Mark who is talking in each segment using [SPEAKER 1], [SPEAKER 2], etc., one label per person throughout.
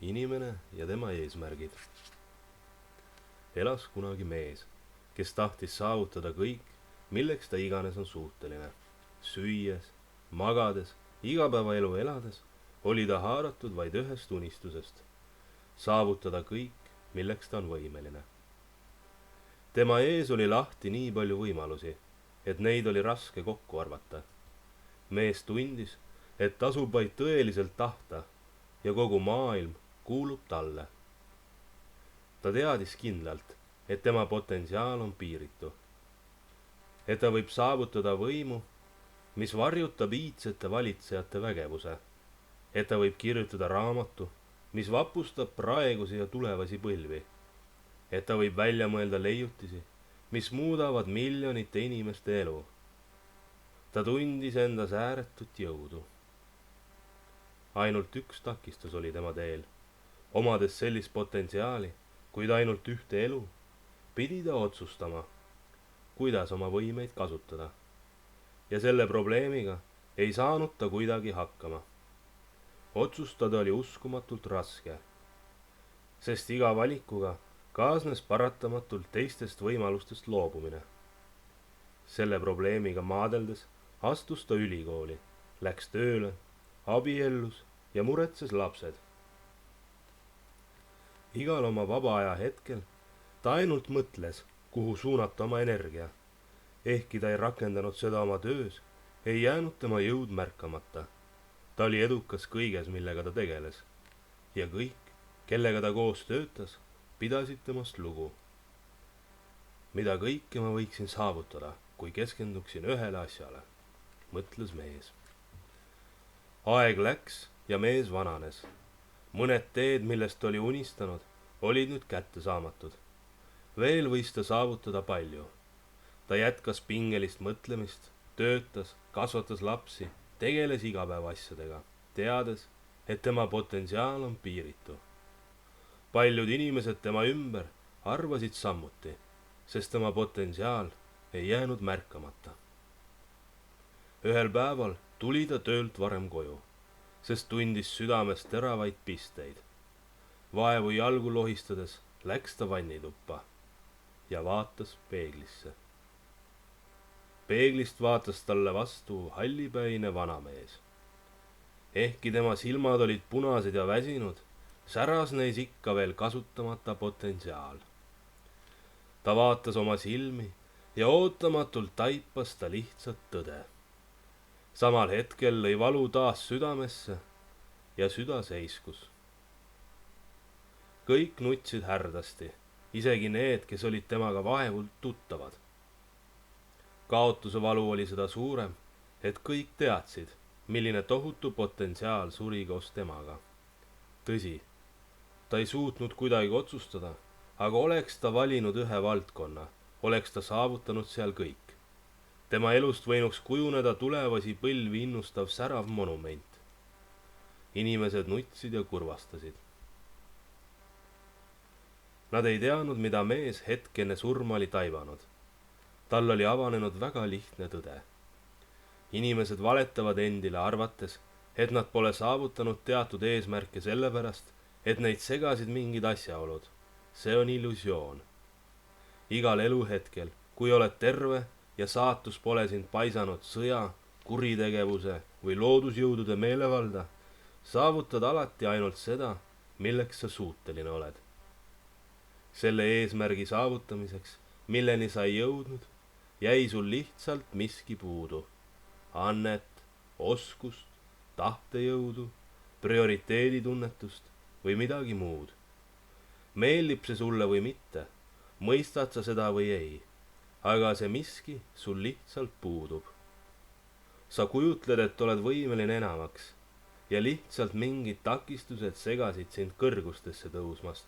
[SPEAKER 1] inimene ja tema eesmärgid. Elas kunagi mees, kes tahtis saavutada kõik, milleks ta iganes on suuteline. Süües, magades, igapäevaelu elades oli ta haaratud vaid ühest unistusest: saavutada kõik, milleks ta on võimeline. Tema ees oli lahti nii palju võimalusi, et neid oli raske kokku arvata. Mees tundis, et tasub vaid tõeliselt tahta ja kogu maailm kuulub talle. Ta teadis kindlalt, et tema potentsiaal on piiritu. Et ta võib saavutada võimu, mis varjutab iidsete valitsejate vägevuse. Et ta võib kirjutada raamatu, mis vapustab praegusi ja tulevasi põlvi. Et ta võib välja mõelda leiutisi, mis muudavad miljonite inimeste elu. Ta tundis endas ääretut jõudu. Ainult üks takistus oli tema teel. Omades sellist potentsiaali, kuid ainult ühte elu, pidi ta otsustama, kuidas oma võimeid kasutada. Ja selle probleemiga ei saanud ta kuidagi hakkama. Otsustada oli uskumatult raske, sest iga valikuga kaasnes paratamatult teistest võimalustest loobumine. Selle probleemiga maadeldes astus ta ülikooli, läks tööle, abiellus ja muretses lapsed. Igal oma vaba aja hetkel ta ainult mõtles, kuhu suunata oma energia. Ehkki ta ei rakendanud seda oma töös, ei jäänud tema jõud märkamata. Ta oli edukas kõiges, millega ta tegeles. Ja kõik, kellega ta koos töötas, pidasid temast lugu. Mida kõike ma võiksin saavutada, kui keskenduksin ühele asjale, mõtles mees. Aeg läks ja mees vananes. Mõned teed, millest oli unistanud, olid nüüd kättesaamatud. Veel võis ta saavutada palju. Ta jätkas pingelist mõtlemist, töötas, kasvatas lapsi, tegeles igapäevaasjadega, teades, et tema potentsiaal on piiritu. Paljud inimesed tema ümber arvasid samuti, sest tema potentsiaal ei jäänud märkamata. Ühel päeval tuli ta töölt varem koju, sest tundis südames teravaid pisteid. Vaevu jalgu lohistades läks ta vannituppa ja vaatas peeglisse. Peeglist vaatas talle vastu hallipäine vanamees. Ehkki tema silmad olid punased ja väsinud, säras neis ikka veel kasutamata potentsiaal. Ta vaatas oma silmi ja ootamatult taipas ta lihtsat tõde. Samal hetkel lõi valu taas südamesse ja süda seiskus. Kõik nutsid härdasti, isegi need, kes olid temaga vaevult tuttavad. Kaotuse valu oli seda suurem, et kõik teadsid, milline tohutu potentsiaal suri koos temaga. Tõsi, ta ei suutnud kuidagi otsustada, aga oleks ta valinud ühe valdkonna, oleks ta saavutanud seal kõik. Tema elust võinuks kujuneda tulevasi põlvi innustav särav monument. Inimesed nutsid ja kurvastasid. Nad ei teadnud, mida mees hetk enne surma oli taibanud. Tal oli avanenud väga lihtne tõde. Inimesed valetavad endile arvates, et nad pole saavutanud teatud eesmärke sellepärast, et neid segasid mingid asjaolud. See on illusioon. Igal eluhetkel, kui oled terve ja saatus pole sind paisanud sõja, kuritegevuse või loodusjõudude meelevalda, saavutad alati ainult seda, milleks sa suuteline oled. Selle eesmärgi saavutamiseks, milleni sa ei jõudnud, jäi sul lihtsalt miski puudu. Annet, oskust, tahtejõudu, prioriteeditunnetust või midagi muud. Meeldib see sulle või mitte, mõistad sa seda või ei, aga see miski sul lihtsalt puudub. Sa kujutled, et oled võimeline enamaks ja lihtsalt mingid takistused segasid sind kõrgustesse tõusmast.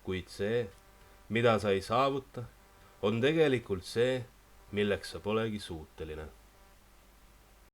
[SPEAKER 1] Kuid see, mida sa ei saavuta, on tegelikult see, milleks sa polegi suuteline.